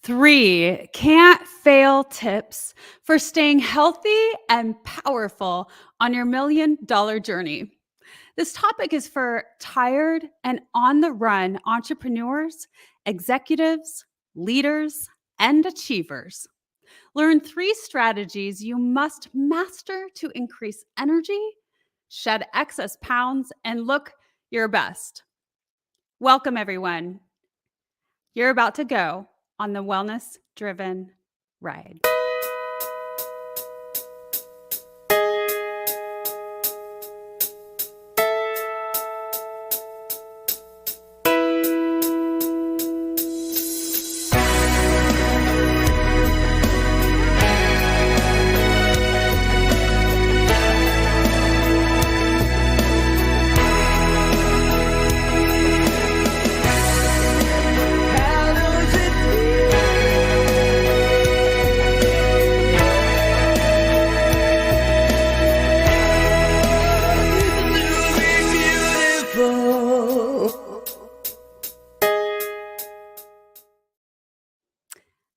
3 can't fail tips for staying healthy and powerful on your $1 million journey. This topic is for tired and on the run entrepreneurs, executives, leaders, and achievers. Learn 3 strategies you must master to increase energy, shed excess pounds, and look your best. Welcome, everyone. You're about to go on the wellness driven ride.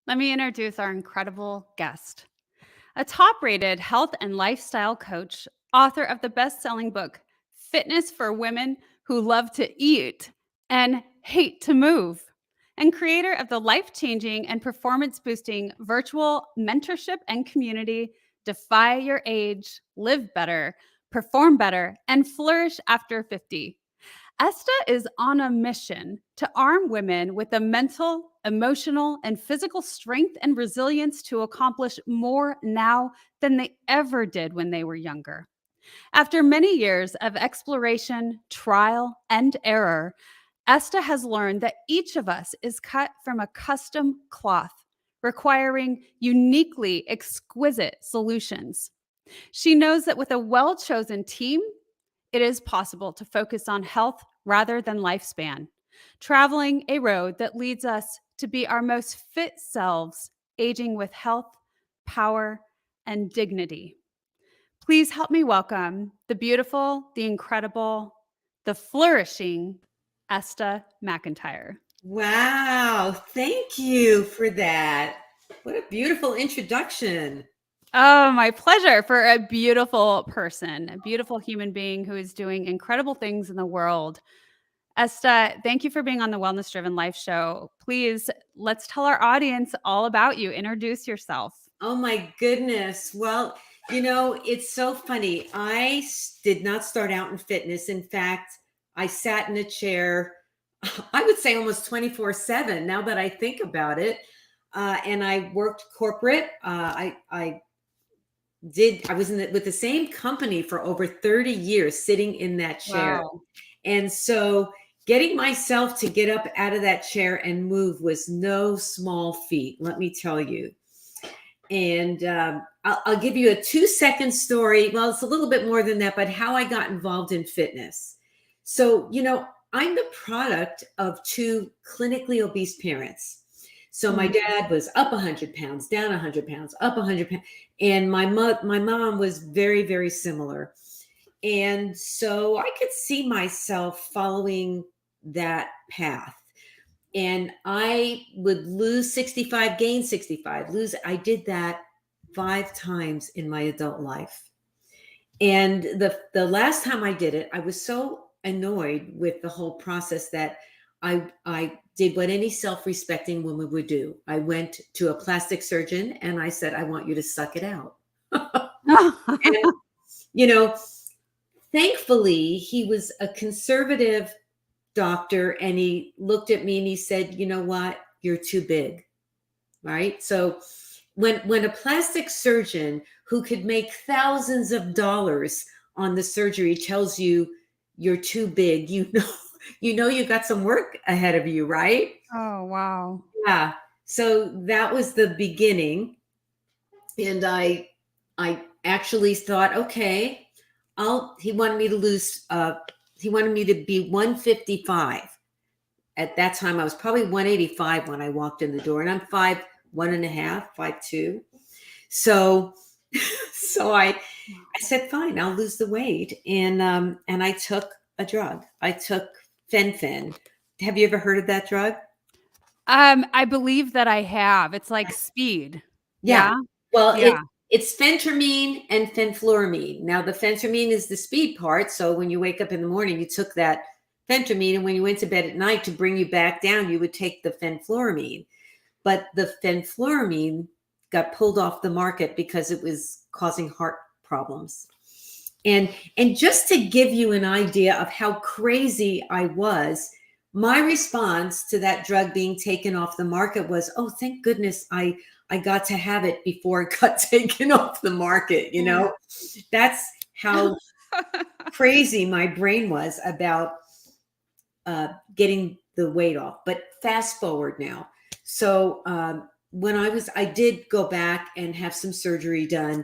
Let me introduce our incredible guest, a top-rated health and lifestyle coach, author of the best-selling book, Fitness for Women Who Love to Eat and Hate to Move, and creator of the life-changing and performance-boosting virtual mentorship and community, Defy Your Age, Live Better, Perform Better, and Flourish After 50. Esta is on a mission to arm women with the mental, emotional, and physical strength and resilience to accomplish more now than they ever did when they were younger. After many years of exploration, trial, and error, Esta has learned that each of us is cut from a custom cloth, requiring uniquely exquisite solutions. She knows that with a well-chosen team, it is possible to focus on health rather than lifespan, traveling a road that leads us to be our most fit selves, aging with health, power, and dignity. Please help me welcome the beautiful, the incredible, the flourishing Esta McIntyre. Wow, thank you for that. What a beautiful introduction. Oh, my pleasure, for a beautiful person, a beautiful human being who is doing incredible things in the world. Esta, thank you for being on the Wellness Driven Life Show. Please, let's tell our audience all about you. Introduce yourself. Oh my goodness. Well, it's so funny. Did not start out in fitness. In fact, I sat in a chair, I would say almost 24/7 now that I think about it. And I worked corporate. I was with the same company for over 30 years, sitting in that chair. Wow. And so getting myself to get up out of that chair and move was no small feat, let me tell you. And I'll give you a 2-second story. Well, it's a little bit more than that, but how I got involved in fitness. So, I'm the product of 2 clinically obese parents. So my dad was up 100 pounds, down 100 pounds, up 100 pounds. And my mom was very, very similar. And so I could see myself following that path. And I would lose 65, gain 65, I did that 5 times in my adult life. And the last time I did it, I was so annoyed with the whole process that I did what any self-respecting woman would do. I went to a plastic surgeon and I said, I want you to suck it out. And, thankfully, he was a conservative doctor and he looked at me and he said, you know what? You're too big. Right. So when a plastic surgeon who could make thousands of dollars on the surgery tells you you're too big, you got some work ahead of you, right? Oh, wow. Yeah. So that was the beginning. And I actually thought, okay, he wanted me to be 155. At that time, I was probably 185 when I walked in the door, and I'm 5'1.5", 5'2". So I said, fine, I'll lose the weight. And I took a drug. I took Fen-Phen. Have you ever heard of that drug? I believe that I have. It's like speed. Yeah. Yeah? Well, Yeah. it's phentermine and fenfluramine. Now, the phentermine is the speed part. So when you wake up in the morning, you took that phentermine, and when you went to bed at night to bring you back down, you would take the fenfluramine. But the fenfluramine got pulled off the market because it was causing heart problems. And just to give you an idea of how crazy I was, my response to that drug being taken off the market was, "Oh, thank goodness I got to have it before it got taken off the market." That's how crazy my brain was about getting the weight off. But fast forward now. So when I did go back and have some surgery done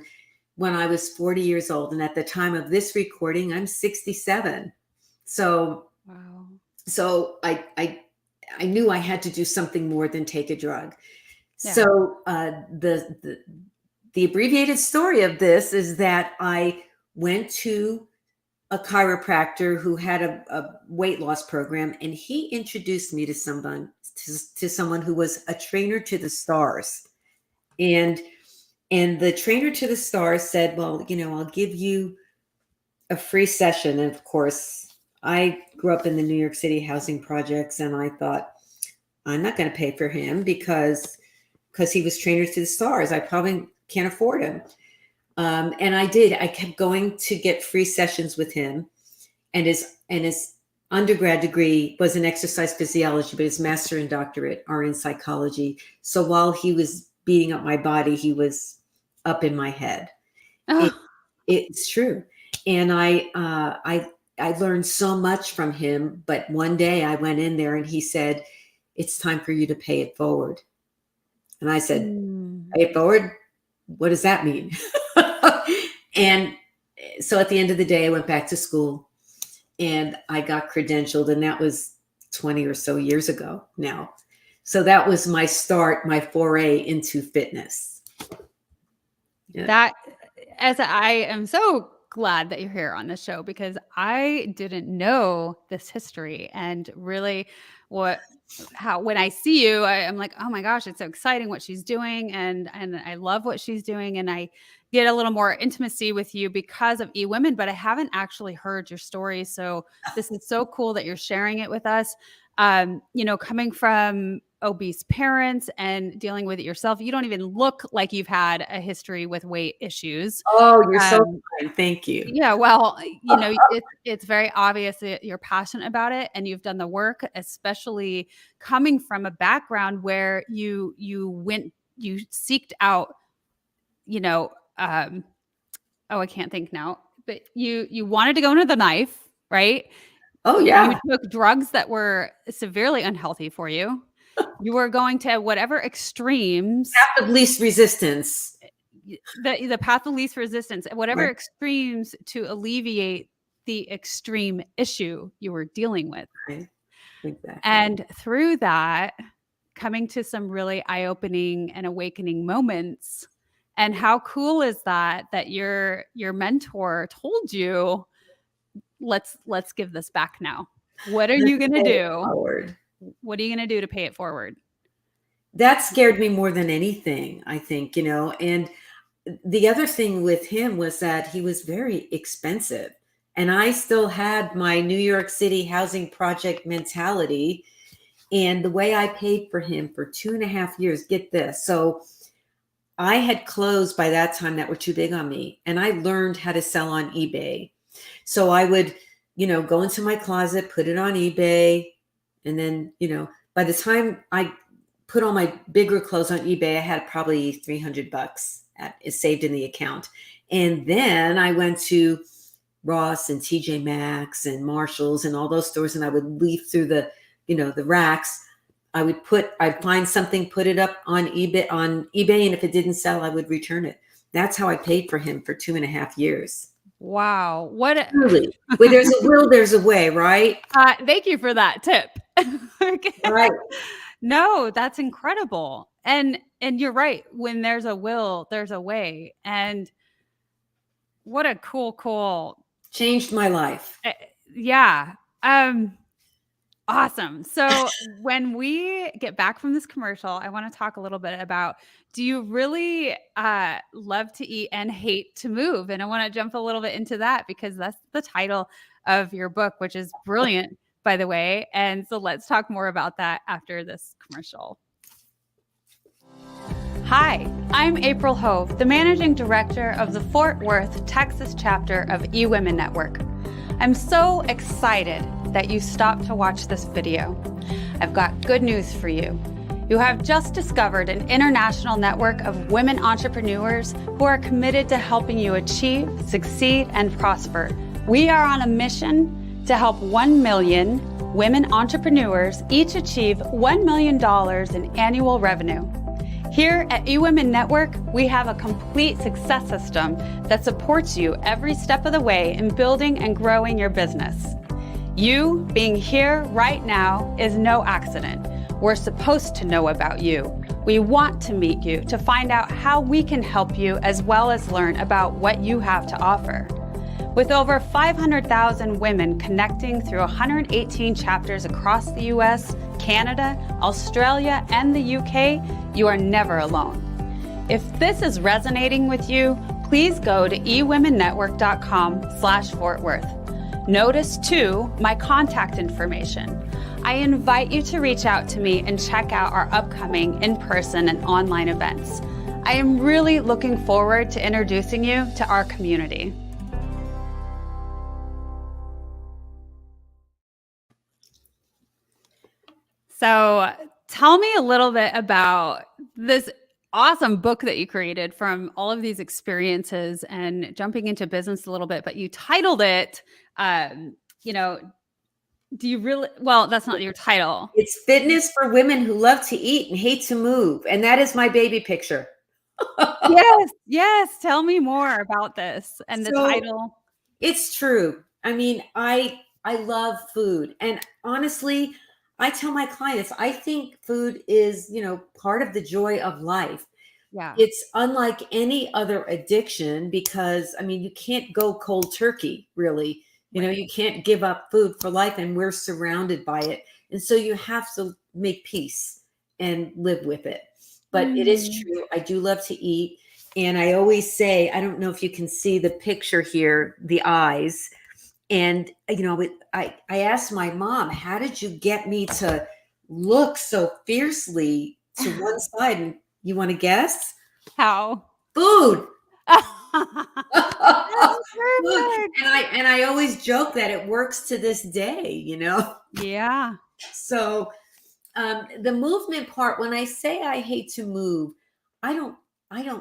when I was 40 years old. And at the time of this recording, I'm 67. So, Wow. so I knew I had to do something more than take a drug. Yeah. So the abbreviated story of this is that I went to a chiropractor who had a weight loss program, and he introduced me to someone who was a trainer to the stars. And the trainer to the stars said, "Well, I'll give you a free session." And of course, I grew up in the New York City housing projects, and I thought, I'm not going to pay for him because he was trainer to the stars. I probably can't afford him. And I did. I kept going to get free sessions with him, and his undergrad degree was in exercise physiology, but his master and doctorate are in psychology. So while he was beating up my body, he was up in my head. It, Oh, it's true, and I learned so much from him. But one day I went in there, and he said, "It's time for you to pay it forward." And I said, mm. "Pay it forward? What does that mean?" And so at the end of the day, I went back to school and I got credentialed, and that was 20 or so years ago now. So that was my start, my foray into fitness. Yeah. That as I am so glad that you're here on this show because I didn't know this history and really what how when I see you, I'm like, oh my gosh, it's so exciting what she's doing and I love what she's doing and I get a little more intimacy with you because of eWomen, but I haven't actually heard your story. So this is so cool that you're sharing it with us. Coming from obese parents and dealing with it yourself, you don't even look like you've had a history with weight issues. Oh, you're so Um, kind. Thank you. yeah, well, it's very obvious that you're passionate about it and you've done the work, especially coming from a background where you seeked out, you know, um, oh, I can't think now, but you wanted to go into the knife, right? Oh, You yeah. took drugs that were severely unhealthy for you. You were going to whatever extremes Path of least resistance. the path of least resistance, whatever Right. extremes to alleviate the extreme issue you were dealing with. Right. Exactly. And through that, coming to some really eye-opening and awakening moments. And how cool is that your mentor told you, let's give this back now. What are Let's you going to pay it do? forward. What are you going to do to pay it forward? That scared me more than anything, I think, and the other thing with him was that he was very expensive. And I still had my New York City housing project mentality. And the way I paid for him for 2.5 years, get this. So I had clothes by that time that were too big on me. And I learned how to sell on eBay. So I would, go into my closet, put it on eBay. And then, by the time I put all my bigger clothes on eBay, I had probably $300 saved in the account. And then I went to Ross and TJ Maxx and Marshalls and all those stores, and I would leaf through the racks. I'd find something, put it up on eBay, and if it didn't sell, I would return it. That's how I paid for him for 2.5 years. Wow. What Truly. Where there's a will, there's a way, right? thank you for that tip. Okay. Right. No, that's incredible. And you're right. When there's a will, there's a way. And what a cool Changed my life. eh, yeah. Um Awesome. So when we get back from this commercial, I want to talk a little bit about, do you really love to eat and hate to move? And I want to jump a little bit into that because that's the title of your book, which is brilliant, by the way. And so let's talk more about that after this commercial. Hi, I'm April Hove, the Managing Director of the Fort Worth, Texas chapter of eWomen Network. I'm so excited that you stopped to watch this video. I've got good news for you. You have just discovered an international network of women entrepreneurs who are committed to helping you achieve, succeed, and prosper. We are on a mission to help 1 million women entrepreneurs each achieve $1 million in annual revenue. Here at eWomen Network, we have a complete success system that supports you every step of the way in building and growing your business. You being here right now is no accident. We're supposed to know about you. We want to meet you to find out how we can help you as well as learn about what you have to offer. With over 500,000 women connecting through 118 chapters across the US, Canada, Australia, and the UK, you are never alone. If this is resonating with you, please go to ewomennetwork.com/Fort Worth. Notice too my contact information. I invite you to reach out to me and check out our upcoming in-person and online events. I am really looking forward to introducing you to our community. So tell me a little bit about this awesome book that you created from all of these experiences and jumping into business a little bit, but you titled it, do you really, well, that's not your title. It's Fitness for Women Who Love to Eat and Hate to Move. And that is my baby picture. Yes. Tell me more about this and the title. It's true. I mean, I love food. And honestly, I tell my clients, I think food is, part of the joy of life. Yeah. It's unlike any other addiction because, you can't go cold turkey, really. You can't give up food for life, and we're surrounded by it. And so you have to make peace and live with it. But it is true. I do love to eat. And I always say, I don't know if you can see the picture here, the eyes. And, I asked my mom, how did you get me to look so fiercely to one side? And you want to guess? How? Food. Perfect. And I always joke that it works to this day, Yeah. So the movement part, when I say I hate to move, I don't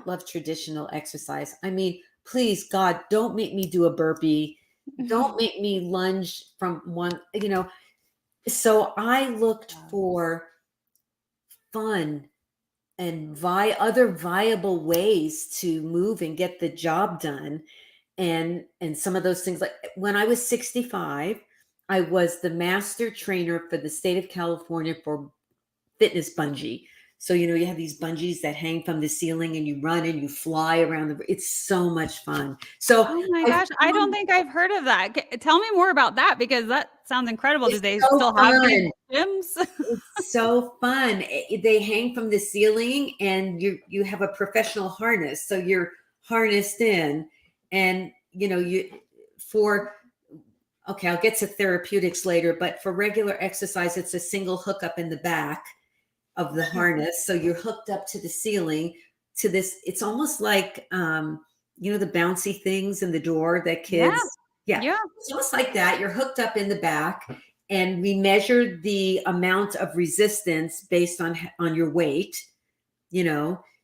love traditional exercise. Please, God, don't make me do a burpee. Don't make me lunge from one, So I looked for fun and other viable ways to move and get the job done. And some of those things, like when I was 65, I was the master trainer for the state of California for fitness bungee. So, you have these bungees that hang from the ceiling and you run and you fly around it's so much fun. So, oh my gosh, I don't think I've heard of that. Tell me more about that because that sounds incredible. Do they still have these gyms? It's so fun. They hang from the ceiling and you have a professional harness. So you're harnessed in and, I'll get to therapeutics later, but for regular exercise, it's a single hookup in the back of the harness. So you're hooked up to the ceiling to this. It's almost like, the bouncy things in the door that kids. Yeah. It's almost like that. You're hooked up in the back and we measured the amount of resistance based on your weight,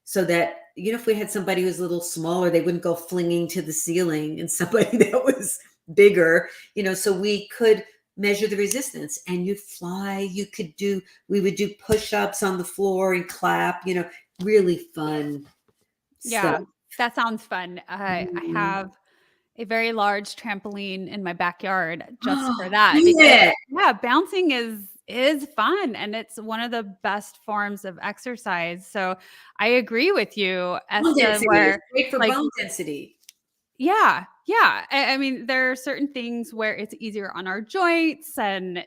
so that, if we had somebody who's a little smaller, they wouldn't go flinging to the ceiling, and somebody that was bigger, so we could measure the resistance and you'd fly. We would do push-ups on the floor and clap, really fun. Yeah, stuff. that sounds fun. I have a very large trampoline in my backyard just for that. Because, bouncing is fun and it's one of the best forms of exercise. So I agree with you, Esta, where great for bone density. Yeah. I mean, there are certain things where it's easier on our joints, and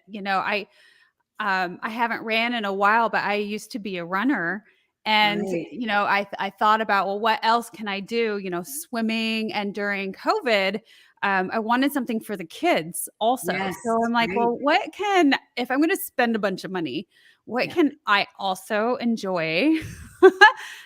I haven't ran in a while, but I used to be a runner. And, Right. I thought about, well, what else can I do? Swimming. And during COVID, I wanted something for the kids also. Yes. So I'm like, Right. well, if I'm going to spend a bunch of money, what Yeah. can I also enjoy Yeah.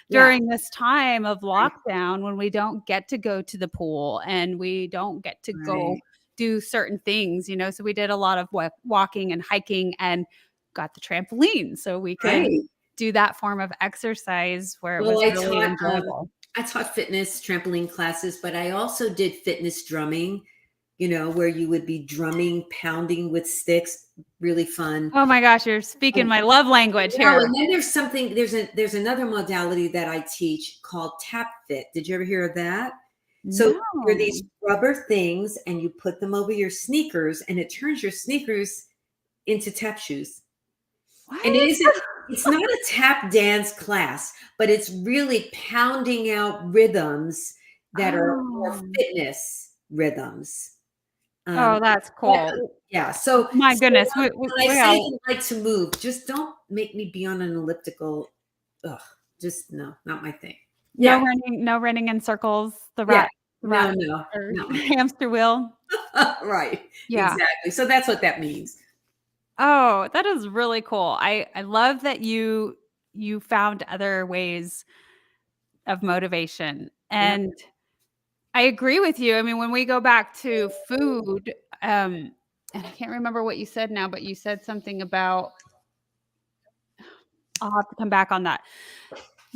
during this time of lockdown when we don't get to go to the pool and we don't get to go Right. do certain things, So we did a lot of walking and hiking and got the trampoline so we could Right. do that form of exercise where it Well, was really enjoyable. I taught fitness trampoline classes, but I also did fitness drumming, where you would be drumming, pounding with sticks, really fun. Oh my gosh, you're speaking And my love language no, here. and then there's another modality that I teach called tap fit. Did you ever hear of that? So there are No. these rubber things and you put them over your sneakers and it turns your sneakers into tap shoes. And What? it's not a tap dance class, but it's really pounding out rhythms that are more Oh. fitness rhythms. Oh, that's Yeah, cool. yeah. So, My goodness. when I say you like to move, just don't make me be on an elliptical. Ugh, just no, not my thing. Yeah, No running in circles, yeah. the No, rat no, or no. hamster wheel. Right. Yeah. Exactly. So that's what that means. Oh, that is really cool. I love that you found other ways of motivation. Yep. And I agree with you. I mean, when we go back to food, and I can't remember what you said now, but you said something about I'll have to come back on that.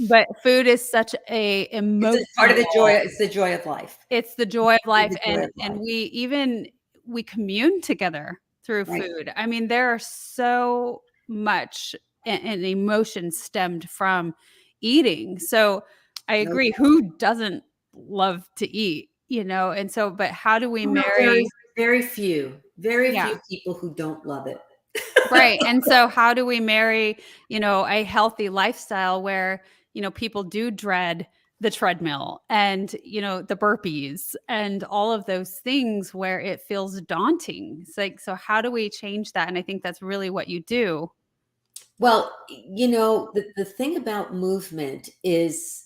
But food is such a It's a part of the joy. emotional It's the joy of life. it's the joy of It's life, the joy and of life. we commune together through Right. food. I mean, there are so much and emotion stemmed from eating. So I No, agree. Who doesn't love to eat? And so, but how do we no, very, marry? very Yeah. few people who don't love it. Right. And so how do we marry, a healthy lifestyle where, people do dread the treadmill and, the burpees and all of those things where it feels daunting. It's like, so how do we change that? And I think that's really what you do. Well, the thing about movement is,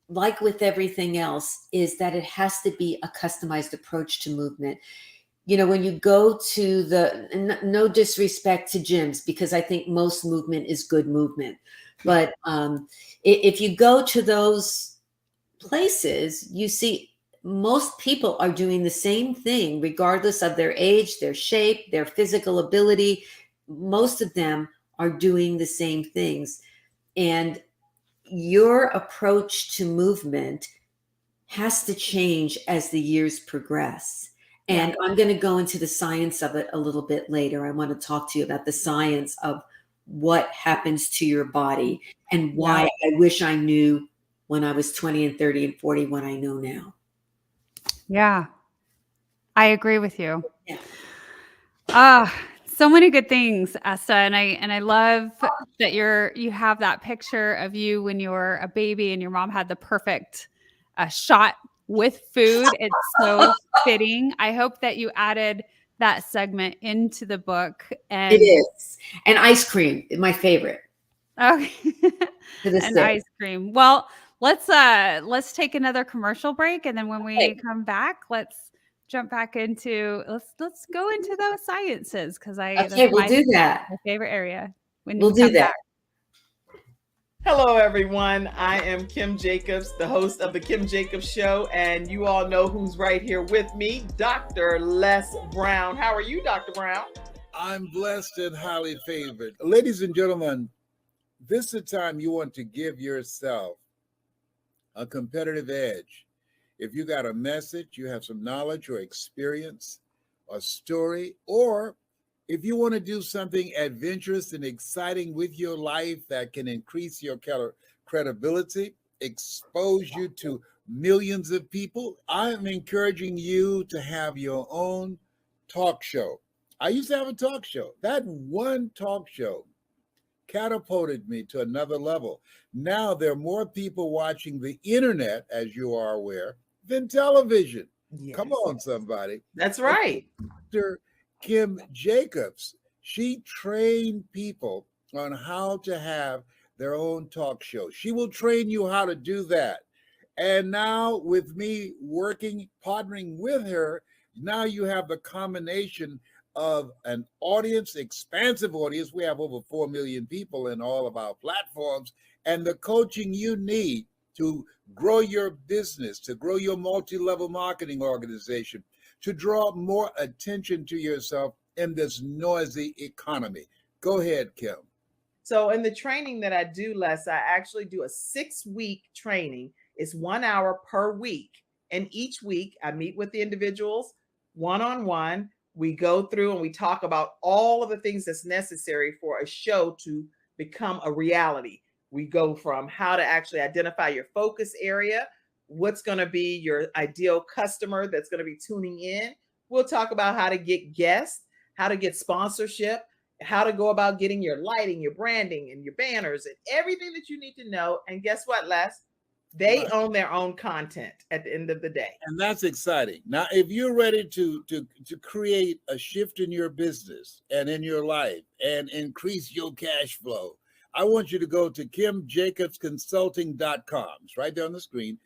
like with everything else, is that it has to be a customized approach to movement. When you go to no disrespect to gyms, because I think most movement is good movement. But if you go to those places, you see most people are doing the same thing, regardless of their age, their shape, their physical ability. Most of them are doing the same things. And your approach to movement has to change as the years progress. Yeah. And I'm going to go into the science of it a little bit later. I want to talk to you about the science of what happens to your body and why I wish I knew when I was 20 and 30 and 40 what I know now. Yeah. I agree with you. Yeah. So many good things, Esta, and I love that you have that picture of you when you were a baby and your mom had the perfect shot with food. It's so fitting. I hope that you added that segment into the book. It And is. And ice cream, my favorite. okay, To this and day. ice cream. Well, let's take another commercial break, and then when we come back, let's jump back into let's go into those sciences because that's Okay, we'll do that. my favorite area when We'll we do come that. back. Hello, everyone. I am Kim Jacobs, the host of The Kim Jacobs Show, and you all know who's right here with me, Dr. Les Brown. How are you, Dr. Brown? I'm blessed and highly favored. Ladies and gentlemen, this is the time you want to give yourself a competitive edge. If you got a message, you have some knowledge or experience, a story, or if you want to do something adventurous and exciting with your life that can increase your credibility, expose you to millions of people, I'm encouraging you to have your own talk show. I used to have a talk show. That one talk show catapulted me to another level. Now there are more people watching the internet, as you are aware, than television. Yes. Come on, somebody. That's right. Dr. Kim Jacobs She trained people on how to have their own talk show. She will train you how to do that. And now with me working, partnering with her, now you have the combination of an audience, expansive audience. We have over 4 million people in all of our platforms, and the coaching you need to grow your business, to grow your multi-level marketing organization, to draw more attention to yourself in this noisy economy. Go ahead, Kim. So in the training that I do, Les, I actually do a 6-week training. It's 1 hour per week. And each week I meet with the individuals one-on-one. We go through and we talk about all of the things that's necessary for a show to become a reality. We go from how to actually identify your focus area, what's going to be your ideal customer that's going to be tuning in. We'll talk about how to get guests, how to get sponsorship, how to go about getting your lighting, your branding, and your banners, and everything that you need to know. And guess what, Les? They own their own content at the end of the day. And that's exciting. Now, if you're ready to create a shift in your business and in your life and increase your cash flow, I want you to go to KimJacobsConsulting.com. It's right there on the screen,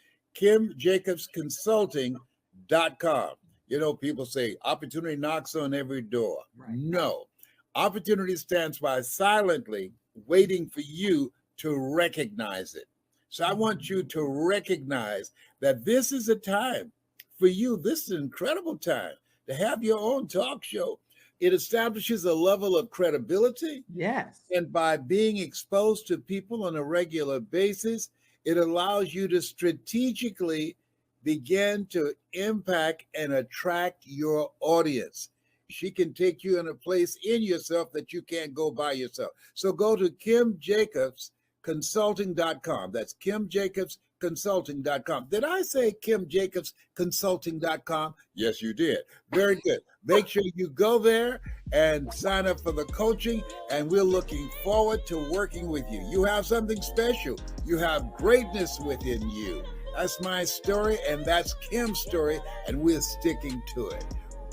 KimJacobsConsulting.com. You know, people say opportunity knocks on every door. Right. No, opportunity stands by silently waiting for you to recognize it. So I want you to recognize that this is a time for you. This is an incredible time to have your own talk show. It establishes a level of credibility. Yes. And by being exposed to people on a regular basis, it allows you to strategically begin to impact and attract your audience. She can take you in a place in yourself that you can't go by yourself. So go to KimJacobsConsulting.com. That's KimJacobsConsulting.com. Did I say KimJacobsConsulting.com? Yes, you did. Very good. Make sure you go there and sign up for the coaching, and we're looking forward to working with you. You have something special. You have greatness within you. That's my story, and that's Kim's story, and we're sticking to it.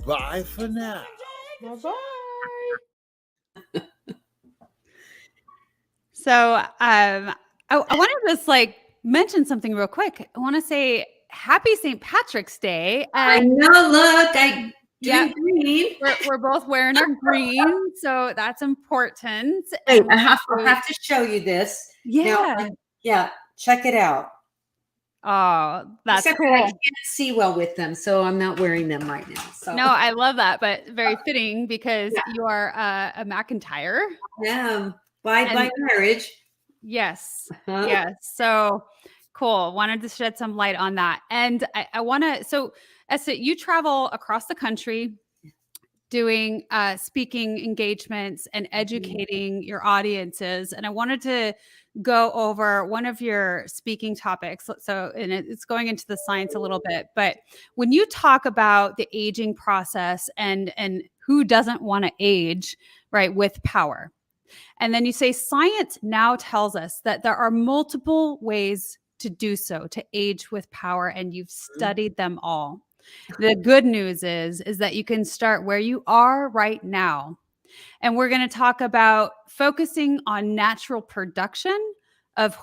Bye for now. Bye-bye. So I want to just mention something real quick. I want to say happy St. Patrick's Day. I know, look, green. We're both wearing our green, so that's important. Wait, I'll have to show you this. Yeah. Now, check it out. Oh, that's Except cool. I can't see well with them, so I'm not wearing them right now. So. No, I love that, but very fitting because you are a McIntyre. Yeah, by marriage. Yes. Uh-huh. Yes. So cool. Wanted to shed some light on that. And I want to, so Esta, you travel across the country doing speaking engagements and educating your audiences. And I wanted to go over one of your speaking topics. So, and it's going into the science a little bit, but when you talk about the aging process and who doesn't want to age, right, with power. And then you say science now tells us that there are multiple ways to do so, to age with power, and you've studied them all. The good news is that you can start where you are right now. And we're going to talk about focusing on natural production of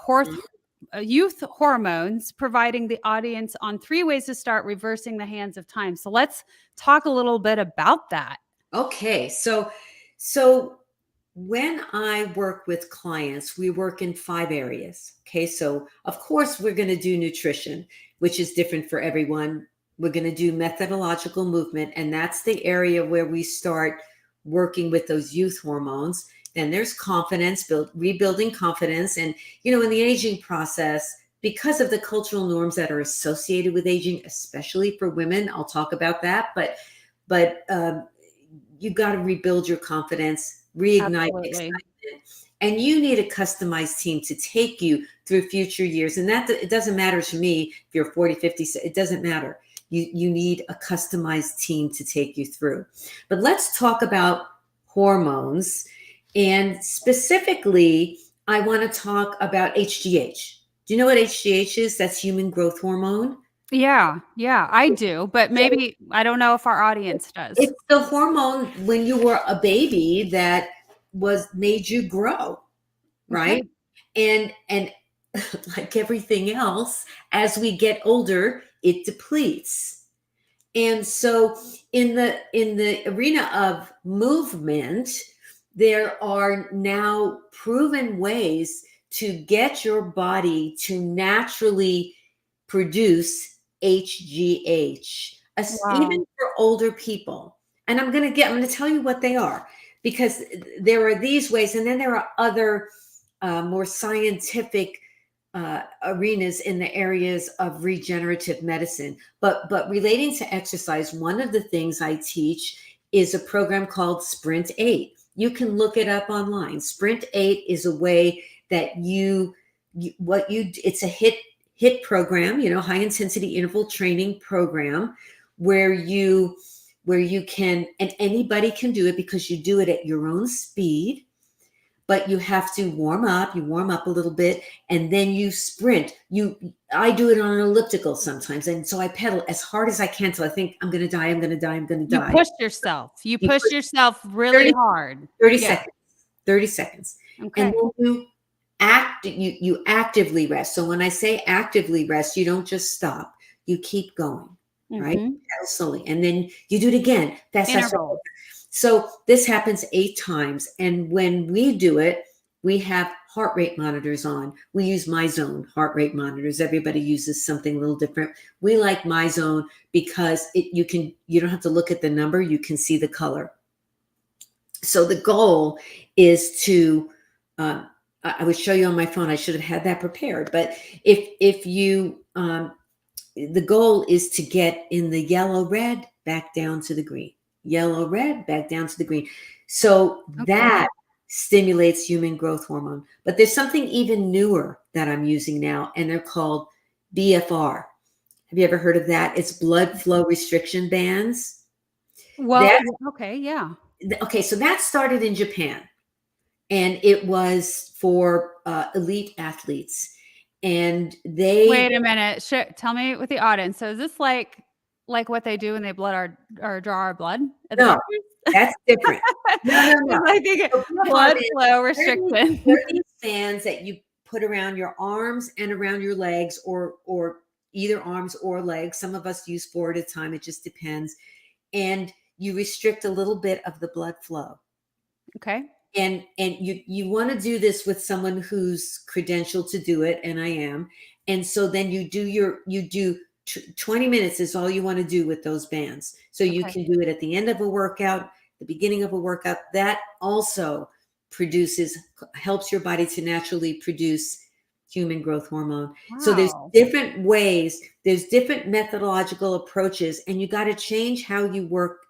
youth hormones, providing the audience on 3 ways to start reversing the hands of time. So let's talk a little bit about that. Okay. So when I work with clients, we work in 5 areas. Okay. So of course we're going to do nutrition, which is different for everyone. We're going to do methodological movement. And that's the area where we start working with those youth hormones. Then there's confidence, rebuilding confidence. And, in the aging process, because of the cultural norms that are associated with aging, especially for women, I'll talk about that. But you got to rebuild your confidence, reignite excitement. And you need a customized team to take you through future years. And that it doesn't matter to me if you're 40, 50, it doesn't matter. You need a customized team to take you through. But let's talk about hormones. And specifically, I want to talk about HGH. Do you know what HGH is? That's human growth hormone. Yeah, yeah, I do, but maybe I don't know if our audience does. It's the hormone when you were a baby that was made you grow, Okay. right? And like everything else, as we get older, it depletes. And so in the arena of movement, there are now proven ways to get your body to naturally produce HGH, Wow. even for older people. And I'm going to tell you what they are, because there are these ways, and then there are other more scientific arenas in the areas of regenerative medicine. But relating to exercise, one of the things I teach is a program called Sprint 8. You can look it up online. Sprint 8 is a way that it's a hit program, high intensity interval training program, where you can, and anybody can do it because you do it at your own speed, but you have to warm up. You warm up a little bit, and then you sprint. I do it on an elliptical sometimes, and so I pedal as hard as I can till I think I'm going to die. I'm going to die. I'm going to You die. push yourself. You You push push yourself really 30 hard. 30 Yeah. seconds. 30 seconds. And Okay. then you actively rest. So when I say actively rest, you don't just stop. You keep going, right? Mhm. Pedal slowly. And then you do it again. Fast, fast, fast. Intervals. So this happens 8 times. And when we do it, we have heart rate monitors on. We use MyZone heart rate monitors. Everybody uses something a little different. We like MyZone because you don't have to look at the number, you can see the color. So the goal is to I would show you on my phone. I should have had that prepared. But if you the goal is to get in the yellow red back down to the green, yellow red back down to the green. So that stimulates human growth hormone. But there's something even newer that I'm using now, and they're called BFR. Have you ever heard of that? It's blood flow restriction bands. Well, okay, yeah. Okay, so that started in Japan, and it was for elite athletes. And Wait a minute. Tell me with the audience. So is this like what they do when they draw our blood at the No, doctors? that's different. No. I think So blood BFR flow bands, restriction. they're these bands that you put around your arms and around your legs, or either arms or legs. Some of us use 4 at a time. It just depends. And you restrict a little bit of the blood flow. Okay. And you want to do this with someone who's credentialed to do it, and I am. And so then you do 20 minutes is all you want to do with those bands. So you can do it at the end of a workout, the beginning of a workout. That also helps your body to naturally produce human growth hormone. Wow. So there's different ways, there's different methodological approaches, and you got to change how you work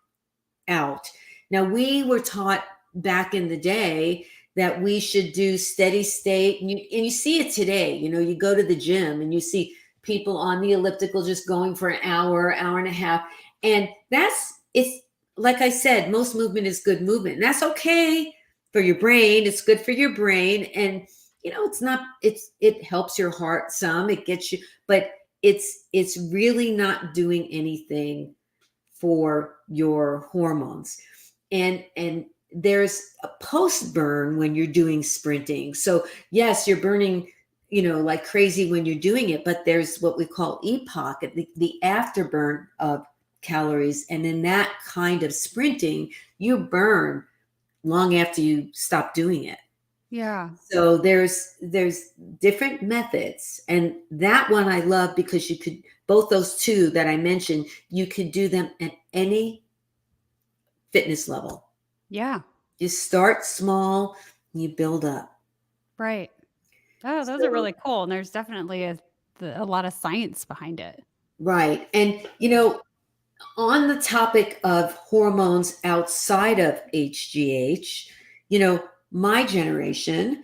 out. Now, we were taught back in the day that we should do steady state, and you see it today. You go to the gym and you see people on the elliptical just going for an hour and a half, and it's like I said, most movement is good movement, and that's okay for your brain. It's good for your brain, and it helps your heart some, it gets you, but it's really not doing anything for your hormones. And there's a post burn when you're doing sprinting. So yes, you're burning, like crazy when you're doing it, but there's what we call EPOC, the afterburn of calories. And in that kind of sprinting, you burn long after you stop doing it. Yeah. So there's different methods, and that one I love because you could, both those two that I mentioned, you could do them at any fitness level. Yeah. You start small, and you build up. Right. Oh, those are really cool. And there's definitely a lot of science behind it. Right. And, on the topic of hormones outside of HGH, my generation,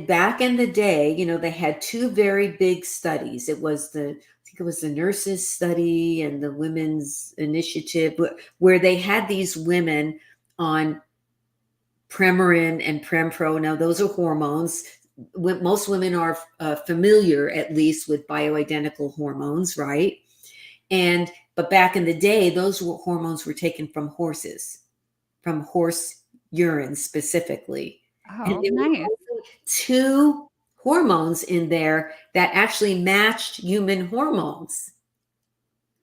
back in the day, they had 2 very big studies. I think it was the nurses study and the women's initiative, where they had these women on Premarin and Prempro. Now, those are hormones. most women are familiar, at least, with bioidentical hormones, right? But back in the day, those hormones were taken from horses, from horse urine specifically. And Oh, there were nice. only 2 hormones in there that actually matched human hormones,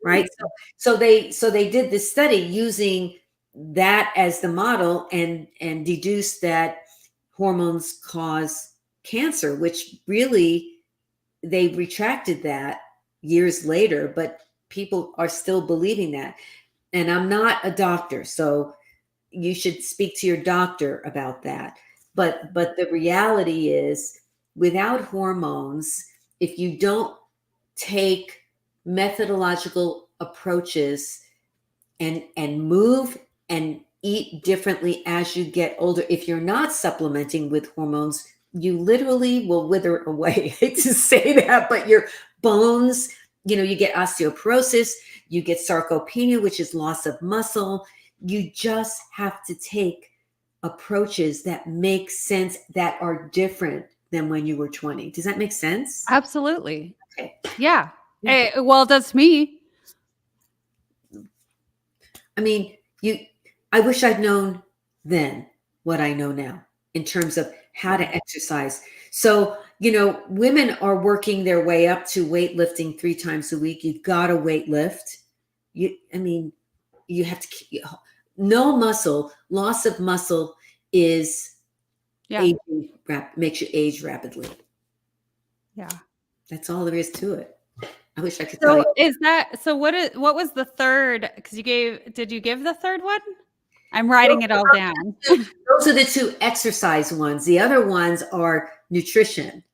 right? So they did this study using that as the model and deduced that hormones cause cancer, which really they retracted that years later, but people are still believing that. And I'm not a doctor, so you should speak to your doctor about that. But the reality is, without hormones, if you don't take methodological approaches and move and eat differently as you get older, if you're not supplementing with hormones, you literally will wither away. I hate to say that, but your bones, you get osteoporosis, you get sarcopenia, which is loss of muscle. You just have to take approaches that make sense, that are different than when you were 20. Does that make sense? Absolutely. Okay. Yeah. Hey, well, it does to me. I mean, I wish I'd known then what I know now in terms of how to exercise. So, women are working their way up to weightlifting 3 times a week. You've got to weight lift. You have to keep no muscle, loss of muscle is aging, makes you age rapidly. Yeah. That's all there is to it. I wish I could tell you. What was the third? Because did you give the third one? I'm writing it all down. Those are the 2 exercise ones. The other ones are nutrition.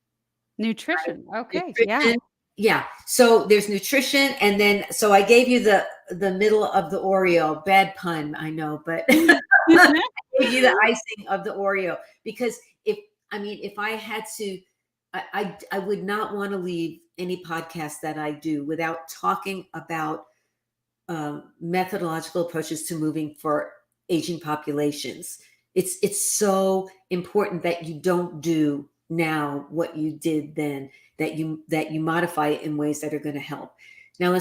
Nutrition. Right? Okay. Nutrition. Yeah. So there's nutrition. And then, so I gave you the middle of the Oreo. Bad pun, I know, but I gave you the icing of the Oreo, because if I had to, I would not want to leave any podcast that I do without talking about methodological approaches to moving for aging populations. It's so important that you don't do now what you did then, that you modify it in ways that are going to help. Now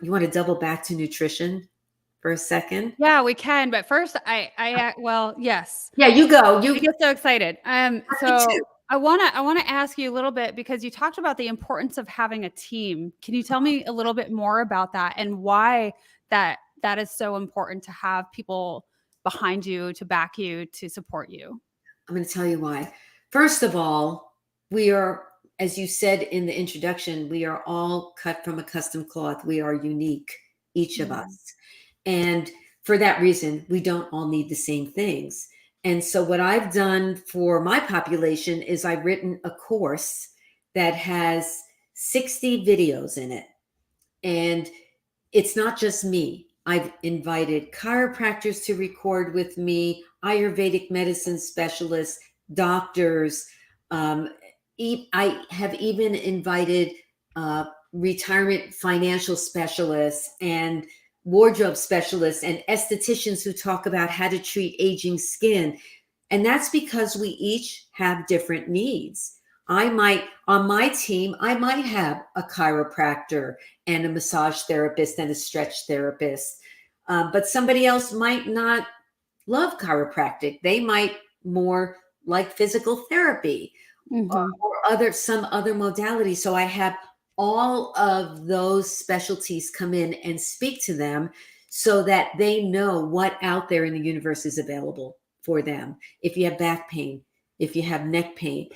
you want to double back to nutrition for a second? Yeah, we can. But first, well, yes. Yeah, you go. I get so excited. So too. I want to ask you a little bit, because you talked about the importance of having a team. Can you tell me a little bit more about that and why that is so important to have people behind you, to back you, to support you? I'm going to tell you why. First of all, we are, as you said in the introduction, we are all cut from a custom cloth. We are unique, each of us. And for that reason, we don't all need the same things. And so what I've done for my population is I've written a course that has 60 videos in it. And it's not just me. I've invited chiropractors to record with me, Ayurvedic medicine specialists, doctors. I have even invited retirement financial specialists and wardrobe specialists and estheticians who talk about how to treat aging skin. And that's because we each have different needs. On my team, I might have a chiropractor and a massage therapist and a stretch therapist. But somebody else might not love chiropractic. They might more like physical therapy or some other modality. So I have all of those specialties come in and speak to them so that they know what out there in the universe is available for them. If you have back pain, if you have neck pain,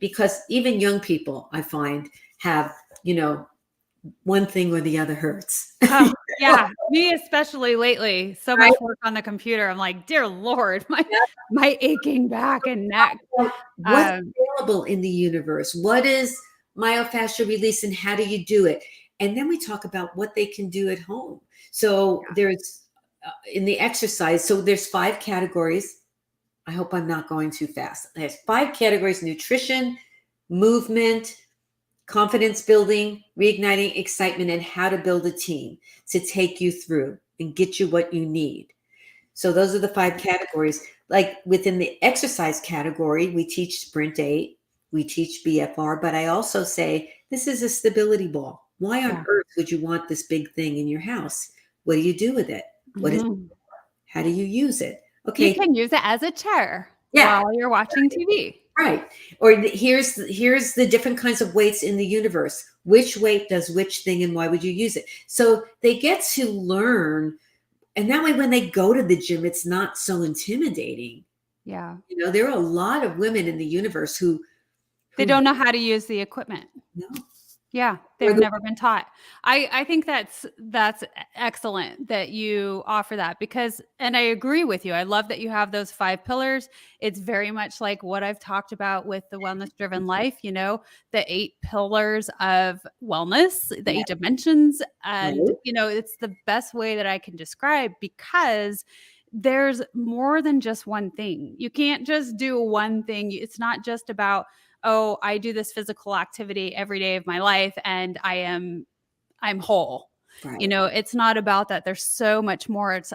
because even young people, I find, have, one thing or the other hurts. Oh, yeah, me especially lately. So much work on the computer. I'm like, dear Lord, my aching back and neck. What's available in the universe? What is myofascial release and how do you do it? And then we talk about what they can do at home. So there's in the exercise, so there's 5 categories. I hope I'm not going too fast. There's 5 categories: nutrition, movement, confidence building, reigniting excitement, and how to build a team to take you through and get you what you need. So those are the 5 categories. Like within the exercise category, we teach Sprint 8, we teach BFR, but I also say this is a stability ball. Why on Yeah. earth would you want this big thing in your house? What do you do with it? What is Mhm. how do you use it? You Okay. can use it as a chair Yeah. while you're watching TV. Right. Or here's the different kinds of weights in the universe. Which weight does which thing and why would you use it? So they get to learn. And that way, when they go to the gym, it's not so intimidating. Yeah. You know, there are a lot of women in the universe who They don't know how to use the equipment. no. Yeah, Or they've the- never been taught. I think that's excellent that you offer that because and I agree with you. I love that you have those 5 pillars. It's very much like what I've talked about with the wellness driven life, you know, the 8 pillars of wellness, the 8 dimensions and Right. you know, it's the best way that I can describe because there's more than just one thing. You can't just do one thing. It's not just about oh, I do this physical activity every day of my life and I'm whole. Right. You know, it's not about that. There's so much more. It's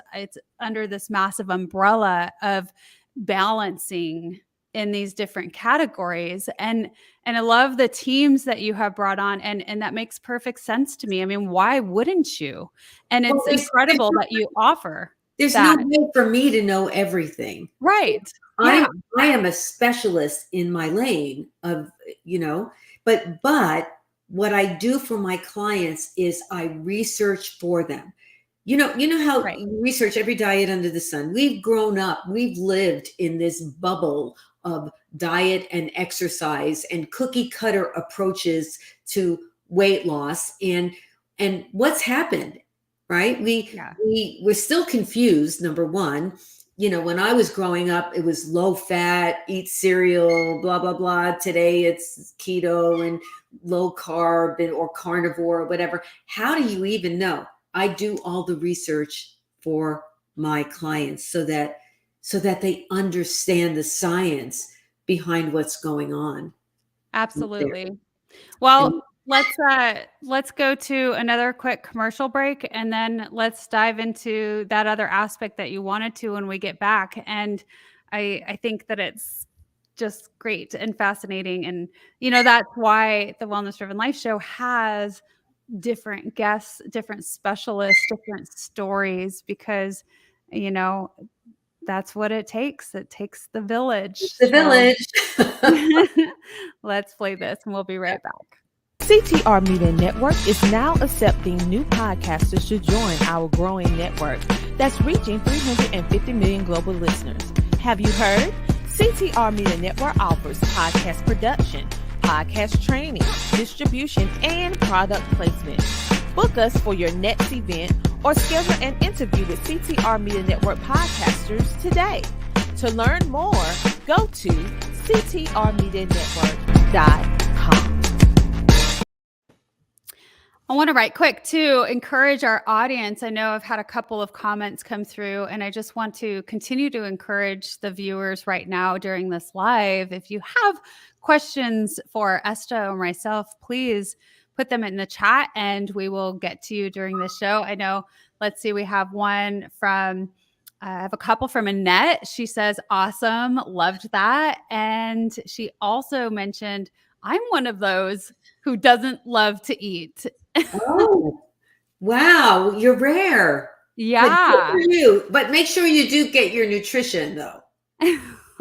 under this massive umbrella of balancing in these different categories. And I love the teams that you have brought on and that makes perfect sense to me. I mean, why wouldn't you? And Well, it's there's incredible that you offer there's that. no way for me to know everything. Right. Yeah. I am a specialist in my lane of, you know, but what I do for my clients is I research for them. You know how Right. you research every diet under the sun. We've grown up, we've lived in this bubble of diet and exercise and cookie cutter approaches to weight loss and what's happened, right? Yeah. We're still confused, number one. You know, when I was growing up, it was low fat, eat cereal, blah, blah, blah. Today it's keto and low carb or carnivore or whatever. How do you even know? I do all the research for my clients so that they understand the science behind what's going on. Absolutely. Well, let's go to another quick commercial break and then let's dive into that other aspect that you wanted to when we get back. And I think that it's just great and fascinating. And you know, that's why the Wellness Driven Life Show has different guests, different specialists, different stories, because you know, that's what it takes. It takes the village. The So village. let's play this and we'll be right back. CTR Media Network is now accepting new podcasters to join our growing network that's reaching 350 million global listeners. Have you heard? CTR Media Network offers podcast production, podcast training, distribution, and product placement. Book us for your next event or schedule an interview with CTR Media Network podcasters today. To learn more, go to ctrmedianetwork.com. I want to write quick to encourage our audience. I know I've had a couple of comments come through, and I just want to continue to encourage the viewers right now during this live. If you have questions for Esta or myself, please put them in the chat and we will get to you during the show. I know, let's see, we have one from, I have a couple from Annette. She says, awesome, loved that. And she also mentioned, I'm one of those who doesn't love to eat. Oh, wow. You're rare. Yeah. But good for you. But make sure you do get your nutrition though,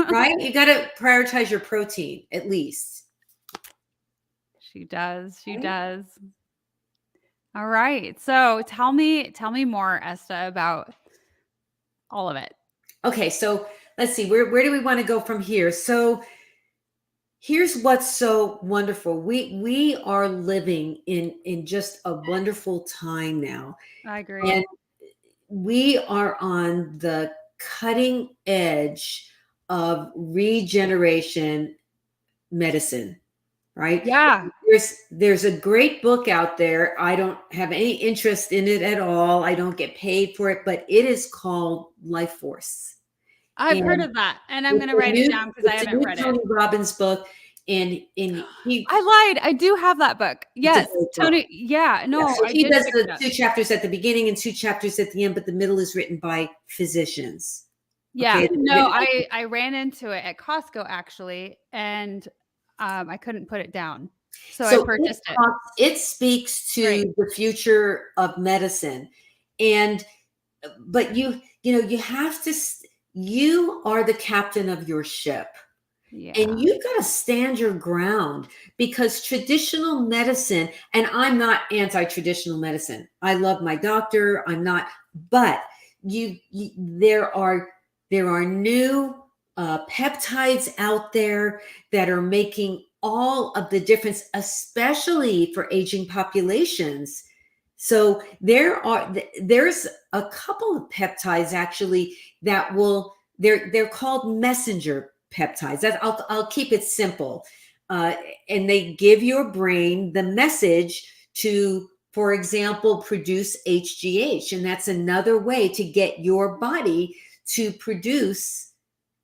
right? You got to prioritize your protein at least. She does. She Right? does. All right. So tell me more, Esta, about all of it. Okay. So let's see, where do we want to go from here? So here's what's so wonderful. We are living in just a wonderful time now. I agree. And we are on the cutting edge of regeneration medicine, right? Yeah. There's a great book out there. I don't have any interest in it at all. I don't get paid for it, but it is called Life Force. I've heard And of that. And I'm going to write it down because I haven't read Tony it. Robbins book. And he I lied. I do have that book. Yes. great book. Tony. Yeah. No, Yeah, so I he did does pick the it up. 2 chapters at the beginning and 2 chapters at the end, but the middle is written by physicians. Yeah. Okay? No, I ran into it at Costco actually. And I couldn't put it down. So I So purchased it. it speaks to Right. the future of medicine. And but you have to you are the captain of your ship. Yeah. And you've got to stand your ground, because traditional medicine, and I'm not anti-traditional medicine. I love my doctor. I'm not, but there are new peptides out there that are making all of the difference, especially for aging populations. So there's a couple of peptides actually that they're called messenger peptides. I'll keep it simple. And they give your brain the message to, for example, produce HGH. And that's another way to get your body to produce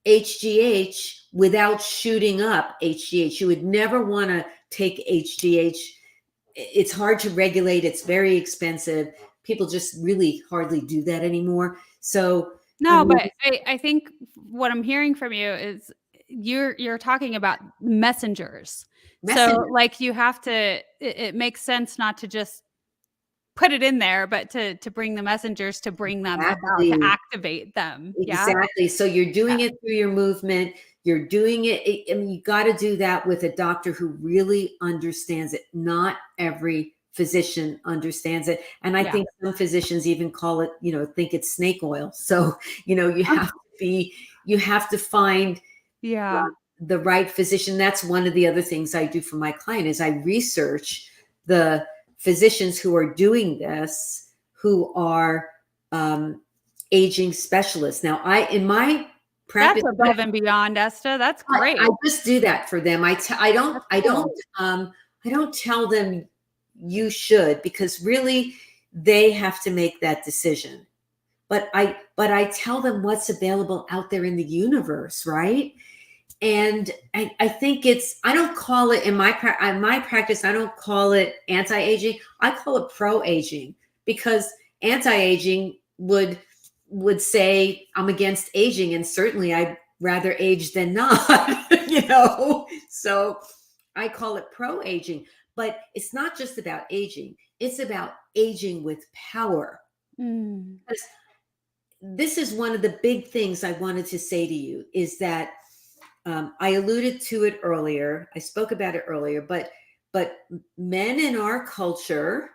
HGH without shooting up HGH. You would never want to take HGH. It's hard to regulate. It's very expensive. People just really hardly do that anymore. So no, but I think what I'm hearing from you is you're talking about messengers. So like you have to, it makes sense not to just put it in there, but to bring the messengers, to bring them about, to activate them. Exactly. Yeah? So you're doing it through your movement. You're doing it. I mean, you got to do that with a doctor who really understands it. Not every physician understands it. And I think some physicians even call it, think it's snake oil. So, you have to find the right physician. That's one of the other things I do for my client is I research the physicians who are doing this, who are aging specialists. Now, in my practice, that's above and beyond, Esta. That's great. I just do that for them. I don't tell them you should, because really they have to make that decision. But I tell them what's available out there in the universe, right? And I think I don't call it in my practice, I don't call it anti-aging. I call it pro-aging, because anti-aging would say I'm against aging, and certainly I'd rather age than not, So I call it pro-aging, but it's not just about aging. It's about aging with power. Because this is one of the big things I wanted to say to you is that I alluded to it earlier. I spoke about it earlier, but men in our culture,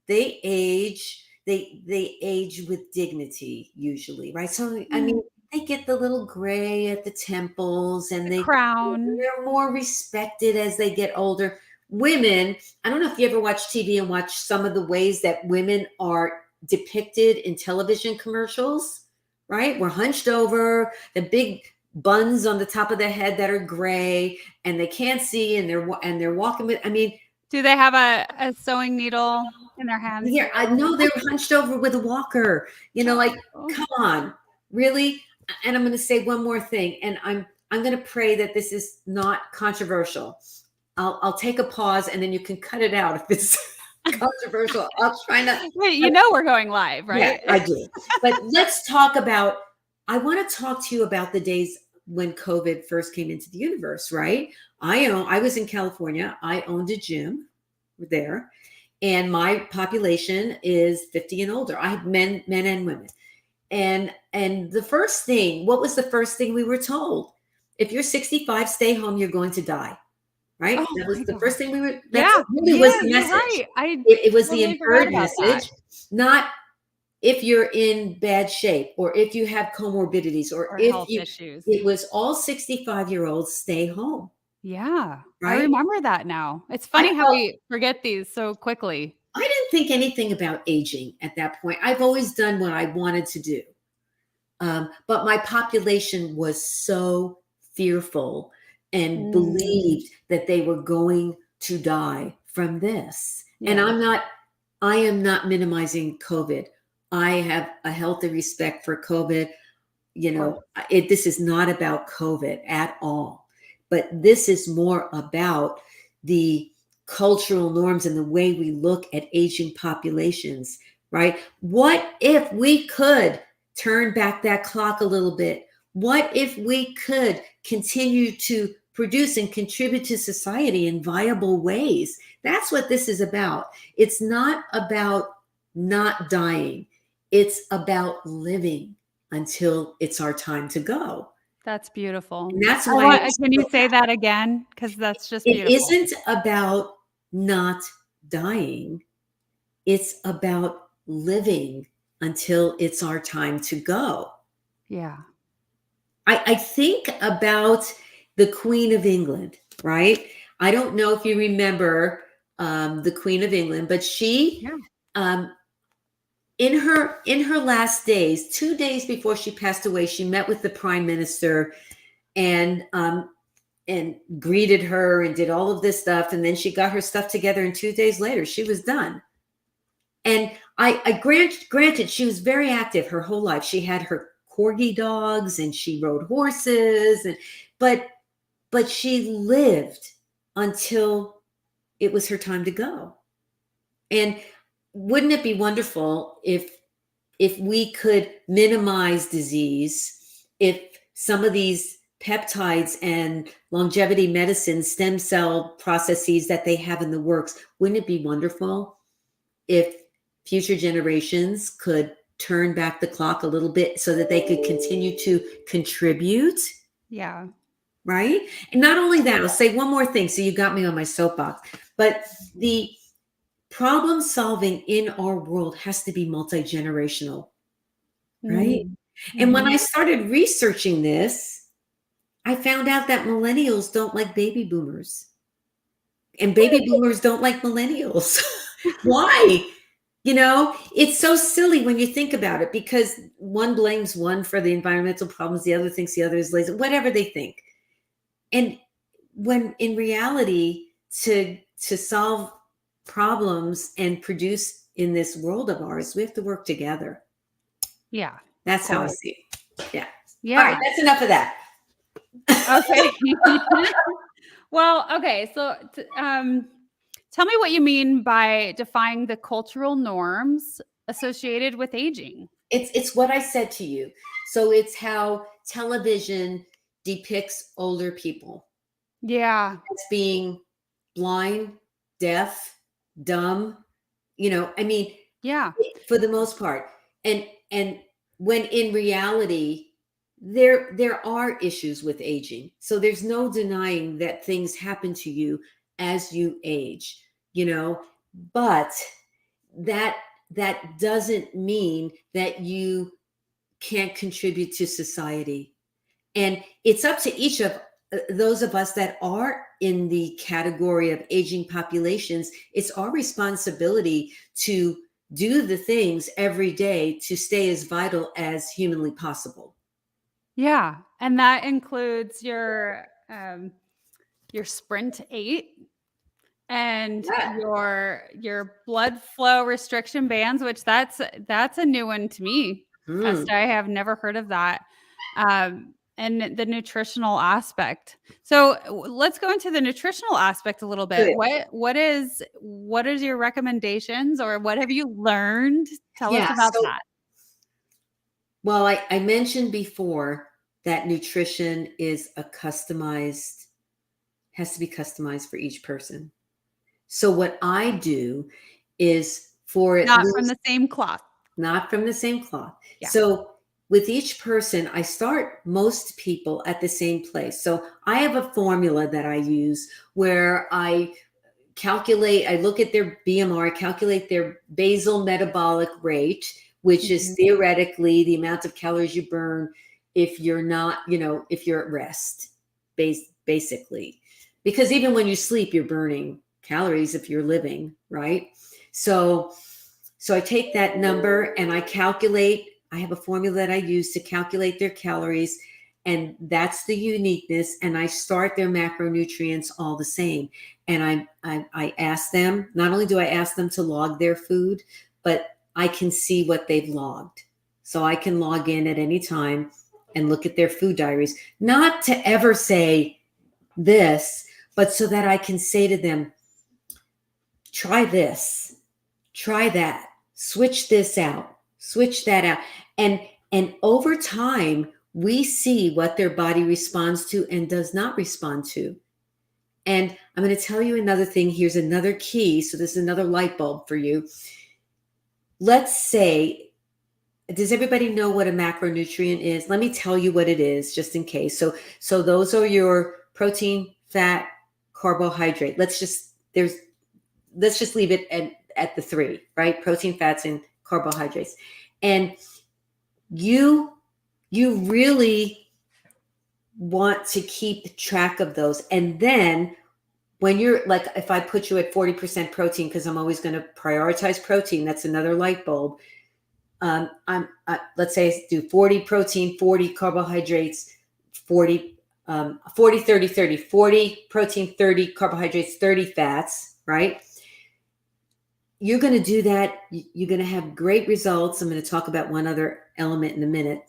they age with dignity usually, right? So, I mean, they get the little gray at the temples, and they're more respected as they get older. Women, I don't know if you ever watch TV and watch some of the ways that women are depicted in television commercials, right? We're hunched over, the big buns on the top of the head that are gray, and they can't see, and they're walking with, I mean, do they have a sewing needle in their hands? Yeah, I know they're hunched over with a walker, come on, really? And I'm going to say one more thing, and I'm going to pray that this is not controversial. I'll take a pause, and then you can cut it out if it's controversial. I'll try not. Wait, we're going live, right? Yeah, I do. But let's talk about. I want to talk to you about the days when COVID first came into the universe, right? I was in California. I owned a gym there, and my population is 50 and older. I have men and women. And what was the first thing we were told? If you're 65, stay home, you're going to die. Right? Oh, that was the first thing we were, was the message. Right. It was the inferred message, not if you're in bad shape, or if you have comorbidities, or if health issues. It was all 65-year-olds stay home. Yeah. Right? I remember that now. It's funny how we forget these so quickly. I didn't think anything about aging at that point. I've always done what I wanted to do. But my population was so fearful and believed that they were going to die from this. Yeah. And I am not minimizing COVID. I have a healthy respect for COVID. This is not about COVID at all, but this is more about the cultural norms and the way we look at aging populations, right? What if we could turn back that clock a little bit? What if we could continue to produce and contribute to society in viable ways. That's what this is about. It's not about not dying. It's about living until it's our time to go. That's beautiful. And that's why Can you say that again? Because that's just it beautiful. isn't about not dying. It's about living until it's our time to go. Yeah. I think about the Queen of England, right? I don't know if you remember the Queen of England, but she, in her last days, 2 days before she passed away, she met with the Prime Minister and greeted her and did all of this stuff, and then she got her stuff together, and 2 days later, she was done. And I granted, she was very active her whole life. She had her corgi dogs and she rode horses, but she lived until it was her time to go. And wouldn't it be wonderful if we could minimize disease, if some of these peptides and longevity medicine, stem cell processes that they have in the works, wouldn't it be wonderful if future generations could turn back the clock a little bit so that they could continue to contribute? Yeah. Right? And not only that, I'll say one more thing. So you got me on my soapbox, but the problem solving in our world has to be multi-generational, right? Mm-hmm. And when I started researching this, I found out that millennials don't like baby boomers and baby boomers don't like millennials. Why? You know, it's so silly when you think about it, because one blames one for the environmental problems, the other thinks the other is lazy, whatever they think. And when in reality, to solve problems and produce in this world of ours, we have to work together. Yeah. That's how I see it. Yeah. Yeah. All right, that's enough of that. Okay. Well, okay. So tell me what you mean by defying the cultural norms associated with aging. It's what I said to you. So it's how television depicts older people. Yeah. As being blind, deaf, dumb, I mean, yeah, for the most part. And when in reality, there are issues with aging. So there's no denying that things happen to you as you age, but that doesn't mean that you can't contribute to society. And it's up to each of those of us that are in the category of aging populations. It's our responsibility to do the things every day to stay as vital as humanly possible. Yeah. And that includes your Sprint 8 and your blood flow restriction bands, which that's a new one to me. Esther, I have never heard of that. And the nutritional aspect. So let's go into the nutritional aspect a little bit. Good. What is your recommendations, or what have you learned? Tell us about that. Well, I mentioned before that nutrition is has to be customized for each person. So what I do is not from the same cloth. Not from the same cloth. Yeah. So with each person, I start most people at the same place. So I have a formula that I use where I look at their BMR, calculate their basal metabolic rate, which is theoretically the amount of calories you burn if you're not, if you're at rest, basically. Because even when you sleep, you're burning calories if you're living, right? So I take that number and I have a formula that I use to calculate their calories, and that's the uniqueness. And I start their macronutrients all the same. And I ask them, not only do I ask them to log their food, but I can see what they've logged. So I can log in at any time and look at their food diaries, not to ever say this, but so that I can say to them, try this, try that, switch this out, switch that out. And over time, we see what their body responds to and does not respond to. And I'm going to tell you another thing. Here's another key. So this is another light bulb for you. Let's say, does everybody know what a macronutrient is? Let me tell you what it is, just in case. So those are your protein, fat, carbohydrate. Let's just leave it at the three, right? Protein, fats, and carbohydrates. And you really want to keep track of those. And then when you're like, if I put you at 40% protein, because I'm always going to prioritize protein, that's another light bulb. Let's say I do 40 protein, 40 carbohydrates, 40 30 30, 40 protein, 30 carbohydrates, 30 fats, right? You're going to do that. You're going to have great results. I'm going to talk about one other element in a minute.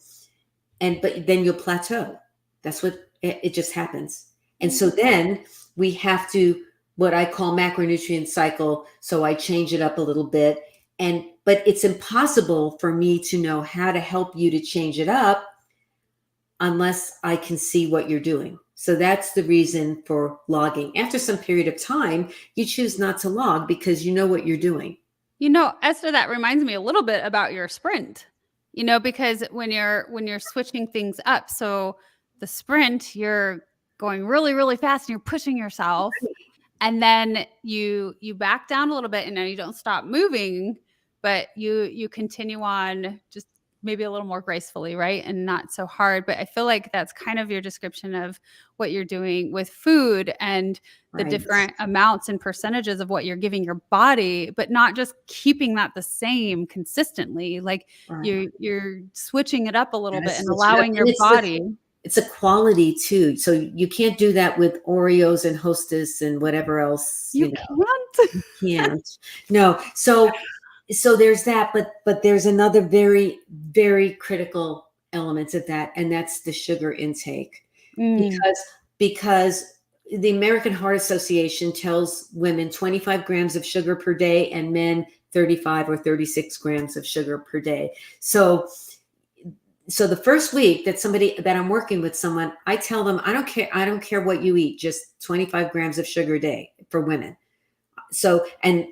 But then you'll plateau. That's what it just happens. And so then we have to, what I call macronutrient cycle. So I change it up a little bit. But it's impossible for me to know how to help you to change it up unless I can see what you're doing. So that's the reason for logging. After some period of time, you choose not to log because you know what you're doing. Esther, that reminds me a little bit about your sprint, because when you're switching things up, so the sprint, you're going really, really fast and you're pushing yourself. And then you back down a little bit and then you don't stop moving, but you continue on just maybe a little more gracefully, right? And not so hard. But I feel like that's kind of your description of what you're doing with food and the different amounts and percentages of what you're giving your body, but not just keeping that the same consistently. Like you're switching it up a little bit and allowing your body. It's a quality too. So you can't do that with Oreos and Hostess and whatever else. You can't. You can't. No. So there's that, but there's another very, very critical element of that, and that's the sugar intake. Because the American Heart Association tells women 25 grams of sugar per day and men 35 or 36 grams of sugar per day. So the first week that I'm working with someone, I tell them, I don't care what you eat, just 25 grams of sugar a day for women. So, and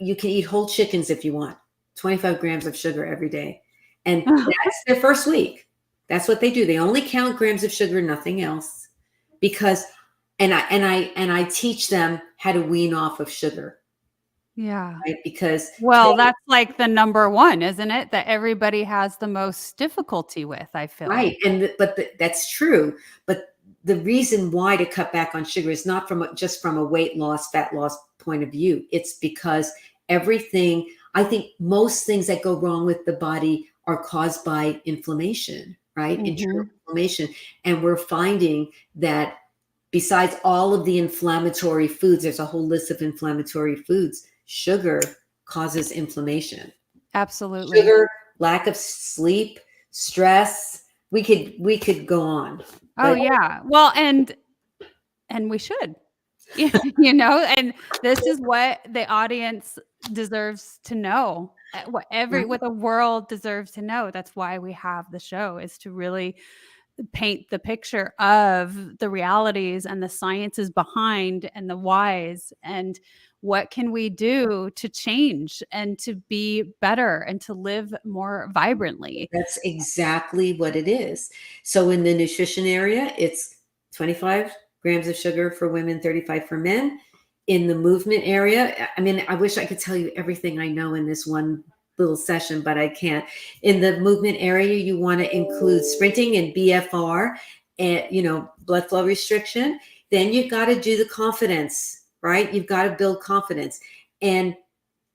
you can eat whole chickens if you want, 25 grams of sugar every day. And that's their first week. That's what they do. They only count grams of sugar, nothing else. Because, and I teach them how to wean off of sugar. Yeah. Right? Because that's like the number one, isn't it? That everybody has the most difficulty with, I feel. Right. But that's true. But the reason why to cut back on sugar is not just from a weight loss, fat loss point of view. It's because I think most things that go wrong with the body are caused by inflammation, right? Internal inflammation. And we're finding that besides all of the inflammatory foods, there's a whole list of inflammatory foods. Sugar causes inflammation. Absolutely. Sugar, lack of sleep, stress. We could go on. Oh yeah. Well, and we should, and this is what the audience deserves to know. What the world deserves to know. That's why we have the show, is to really paint the picture of the realities and the sciences behind and the whys, and what can we do to change and to be better and to live more vibrantly. That's exactly what it is. So in the nutrition area, it's 25 grams of sugar for women, 35 for men. In the movement area, I mean, I wish I could tell you everything I know in this one little session, but I can't. In the movement area, you want to include sprinting and BFR and, blood flow restriction. Then you've got to do the confidence, right? You've got to build confidence. And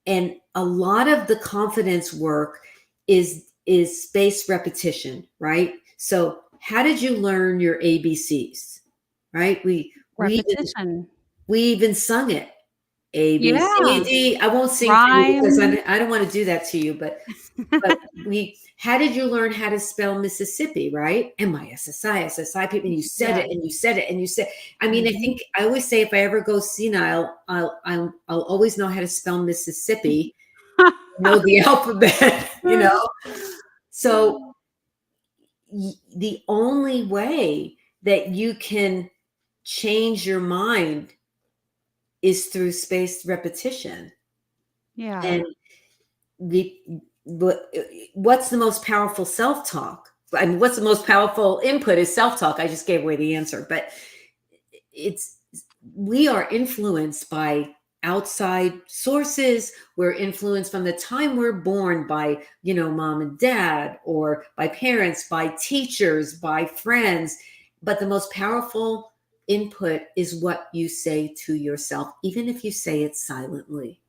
a lot of the confidence work is spaced repetition, right? So how did you learn your ABCs, right? Repetition. We even sung it. A, B, C, D. I won't sing because I don't want to do that to you, but how did you learn how to spell Mississippi, right? MISSI, people, and you said it and you said it and you said, I mean, I think I always say if I ever go senile, I'll always know how to spell Mississippi, know the alphabet, So the only way that you can change your mind is through spaced repetition. Yeah. And what's the most powerful self-talk? I mean, what's the most powerful input is self-talk. I just gave away the answer, but we are influenced by outside sources. We're influenced from the time we're born by, mom and dad, or by parents, by teachers, by friends. But the most powerful input is what you say to yourself, even if you say it silently.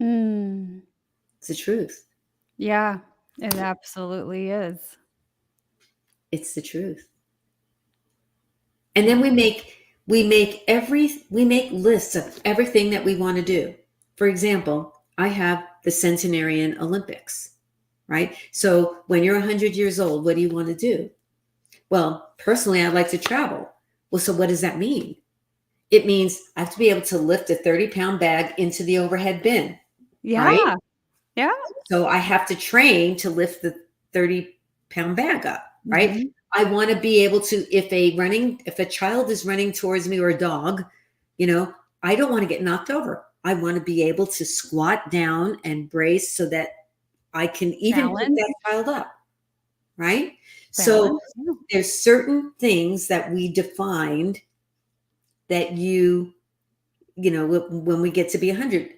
It's the truth. Yeah, it absolutely is. It's the truth. And then we make lists of everything that we want to do. For example, I have the Centenarian Olympics, right? So when you're 100 years old, what do you want to do? Well, personally, I'd like to travel. Well, so what does that mean? It means I have to be able to lift a 30-pound bag into the overhead bin. Yeah. Right? Yeah. So I have to train to lift the 30-pound bag up, right? Mm-hmm. I want to be able to, if a child is running towards me, or a dog, I don't want to get knocked over. I want to be able to squat down and brace so that I can even pick that child up, right? So there's certain things that we defined that when we get to be 100,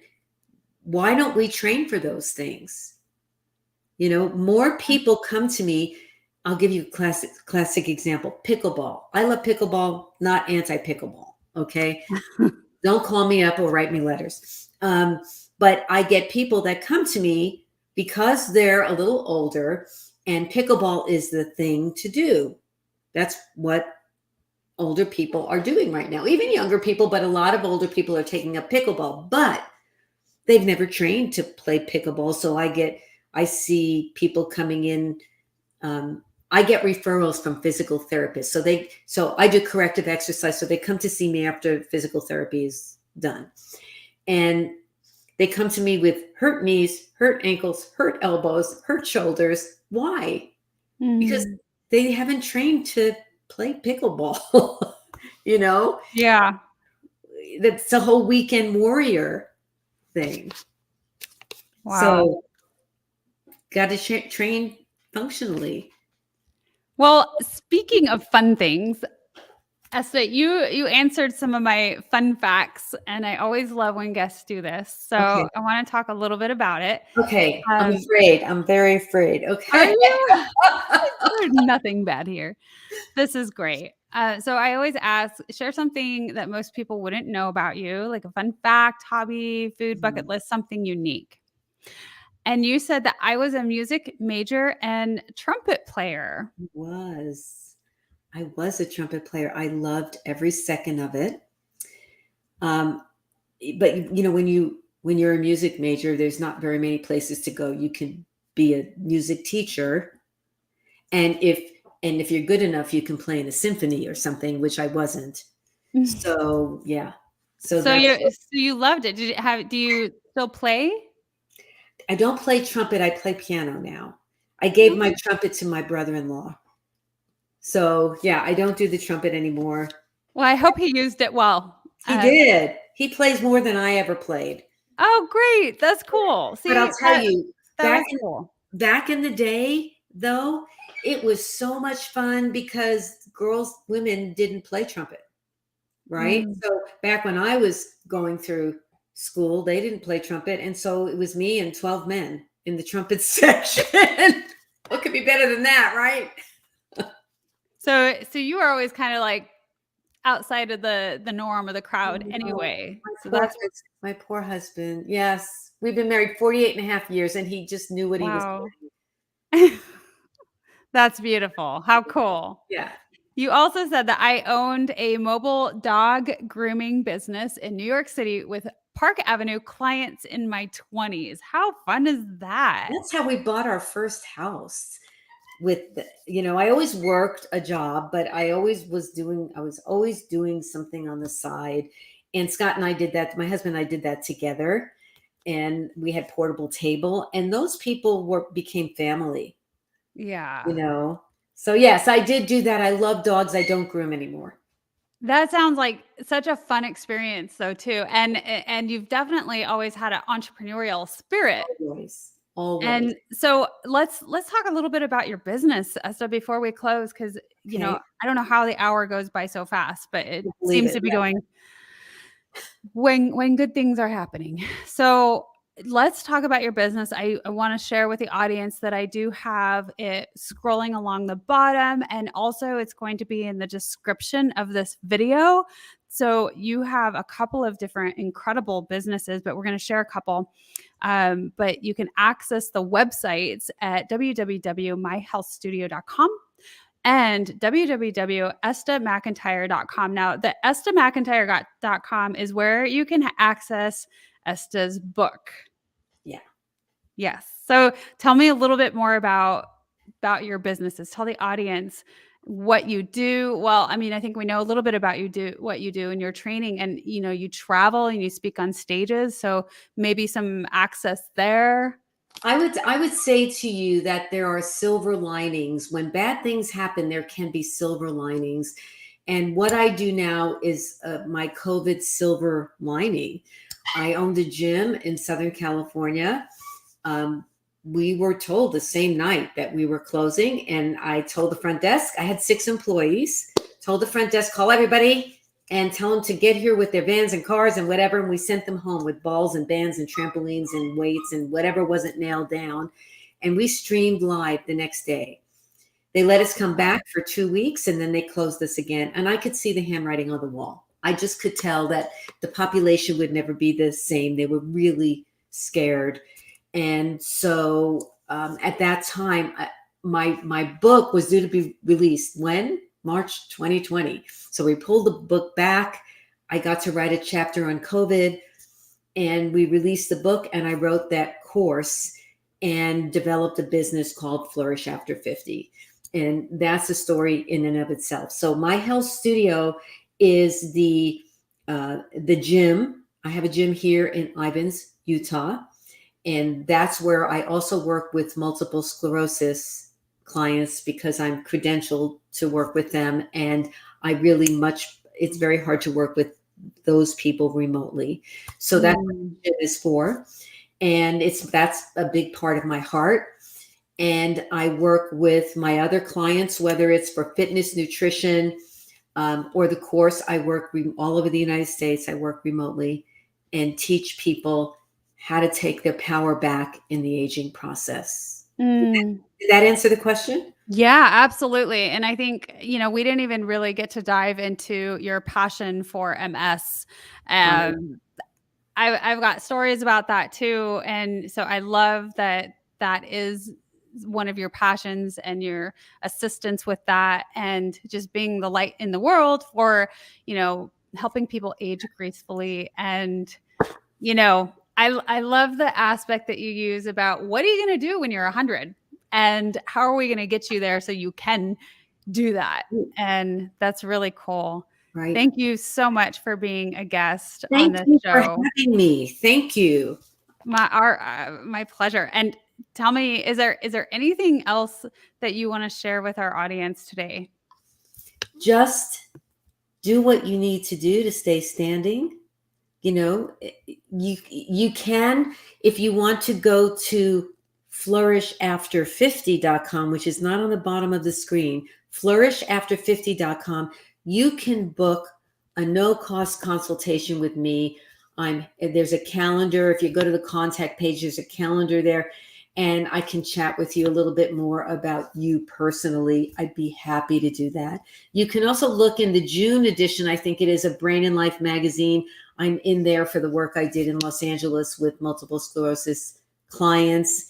why don't we train for those things? More people come to me. I'll give you a classic example. Pickleball. I love pickleball, not anti-pickleball. Okay. Don't call me up or write me letters. But I get people that come to me because they're a little older and pickleball is the thing to do. That's what older people are doing right now. Even younger people, but a lot of older people are taking up pickleball, but they've never trained to play pickleball. So I see people coming in. I get referrals from physical therapists. So I do corrective exercise. So they come to see me after physical therapy is done. And they come to me with hurt knees, hurt ankles, hurt elbows, hurt shoulders. Why? Because they haven't trained to play pickleball, Yeah. That's the whole weekend warrior thing. Wow. So got to train functionally. Well, speaking of fun things, Esta, you answered some of my fun facts, and I always love when guests do this. So Okay. I want to talk a little bit about it. Okay. I'm afraid. I'm very afraid. Okay. Are you? There's nothing bad here. This is great. So I always ask, share something that most people wouldn't know about you, like a fun fact, hobby, food, bucket list, something unique. And you said that I was a music major and trumpet player. I was a trumpet player. I loved every second of it. But when you're a music major, there's not very many places to go. You can be a music teacher, and if you're good enough, you can play in a symphony or something, which I wasn't. So yeah. So you loved it. Do you still play? I don't play trumpet. I play piano now. I gave my trumpet to my brother-in-law. So yeah, I don't do the trumpet anymore. Well, I hope he used it well. He did. He plays more than I ever played. Oh, great. That's cool. See, but I'll tell you, back in the day, though, it was so much fun because women didn't play trumpet, right? So back when I was going through school, they didn't play trumpet. And so it was me and 12 men in the trumpet section. What could be better than that, right? So you were always kind of like outside of the norm or the crowd anyway. My poor husband. Yes. We've been married 48 and a half years and he just knew what he was doing. That's beautiful. How cool. Yeah. You also said that I owned a mobile dog grooming business in New York City with Park Avenue clients in my 20s. How fun is that? That's how we bought our first house. I always worked a job, but I was always doing something on the side. And Scott and I did that. My husband and I did that together. And we had portable table. And those people became family. Yeah. So yes, I did do that. I love dogs. I don't groom anymore. That sounds like such a fun experience though too. And you've definitely always had an entrepreneurial spirit. Always, always. And so let's talk a little bit about your business, so before we close, because Okay, I don't know how the hour goes by so fast, but it believe seems it. to be Yeah. going when good things are happening. So let's talk about your business. I want to share with the audience that I do have it scrolling along the bottom, and also it's going to be in the description of this video. So you have a couple of different incredible businesses, but we're going to share a couple. But you can access the websites at www.myhealthstudio.com and www.estamcintyre.com. Now, the estamcintyre.com is where you can access Esta's book. Yeah. Yes. So tell me a little bit more about your businesses. Tell the audience what you do. Well, I mean, I think we know a little bit about what you do in your training, and you travel and you speak on stages. So maybe some access there. I would say to you that there are silver linings. When bad things happen, there can be silver linings. And what I do now is my COVID silver lining. I owned a gym in Southern California. We were told the same night that we were closing, and I told the front desk, I had 6 employees, told the front desk, call everybody and tell them to get here with their vans and cars and whatever. And we sent them home with balls and bands and trampolines and weights and whatever wasn't nailed down. And we streamed live the next day. They let us come back for 2 weeks, and then they closed us again. And I could see the handwriting on the wall. I just could tell that the population would never be the same. They were really scared. And so at that time, my book was due to be released when? March 2020. So we pulled the book back. I got to write a chapter on COVID, and we released the book, and I wrote that course and developed a business called Flourish After 50. And that's a story in and of itself. So my health studio is the gym. I have a gym here in Ivins, Utah. And that's where I also work with multiple sclerosis clients because I'm credentialed to work with them. And it's very hard to work with those people remotely. So that's what it is for. And that's a big part of my heart. And I work with my other clients, whether it's for fitness, nutrition, or the course. I work all over the United States. I work remotely and teach people how to take their power back in the aging process. Did that answer the question? Yeah, absolutely. And I think, we didn't even really get to dive into your passion for MS. I've got stories about that too. And so I love that is one of your passions and your assistance with that, and just being the light in the world for, helping people age gracefully. And, I love the aspect that you use about what are you going to do when you're 100 and how are we going to get you there so you can do that. And that's really cool. Right. Thank you so much for being a guest on Thank this you show. for having me. Thank you. My pleasure. And tell me, is there anything else that you want to share with our audience today? Just do what you need to do to stay standing. You can, if you want to go to flourishafter50.com, which is not on the bottom of the screen, flourishafter50.com, you can book a no-cost consultation with me. There's a calendar. If you go to the contact page, there's a calendar there, and I can chat with you a little bit more about you personally. I'd be happy to do that. You can also look in the June edition, I think it is, of Brain and Life magazine. I'm in there for the work I did in Los Angeles with multiple sclerosis clients,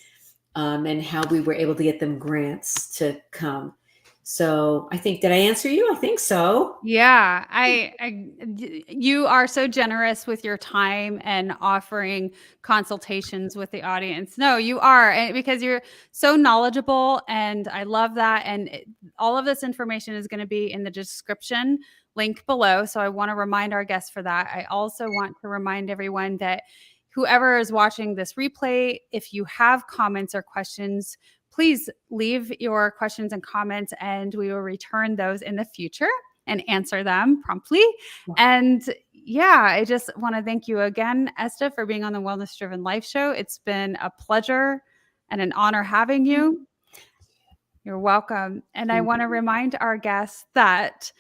and how we were able to get them grants to come. So I think, did I answer you? I think so. Yeah, you are so generous with your time and offering consultations with the audience. No, you are, and because you're so knowledgeable, and I love that. And all of this information is going to be in the description link below. So I want to remind our guests for that. I also want to remind everyone that whoever is watching this replay, if you have comments or questions, please leave your questions and comments, and we will return those in the future and answer them promptly. And yeah, I just want to thank you again, Esta, for being on the Wellness Driven Life Show. It's been a pleasure and an honor having you. You're welcome. And I want to remind our guests that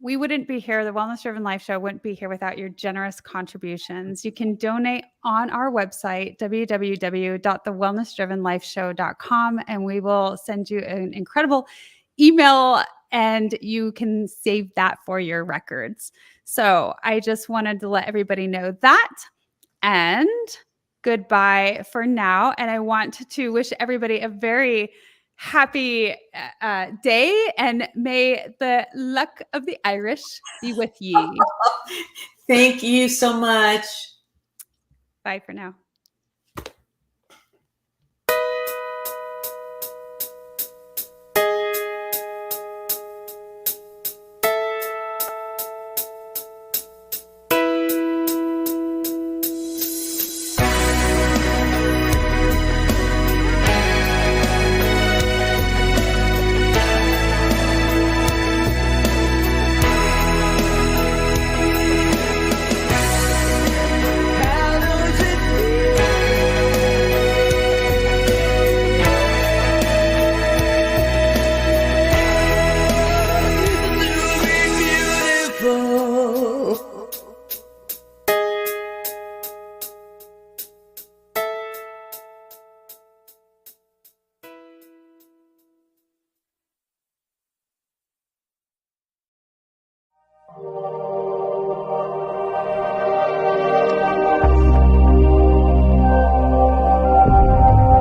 we wouldn't be here. The Wellness Driven Life Show wouldn't be here without your generous contributions. You can donate on our website, www.thewellnessdrivenlifeshow.com, and we will send you an incredible email, and you can save that for your records. So I just wanted to let everybody know that. And goodbye for now. And I want to wish everybody a very happy day, and may the luck of the Irish be with ye. Thank you so much. Bye for now. Beautiful.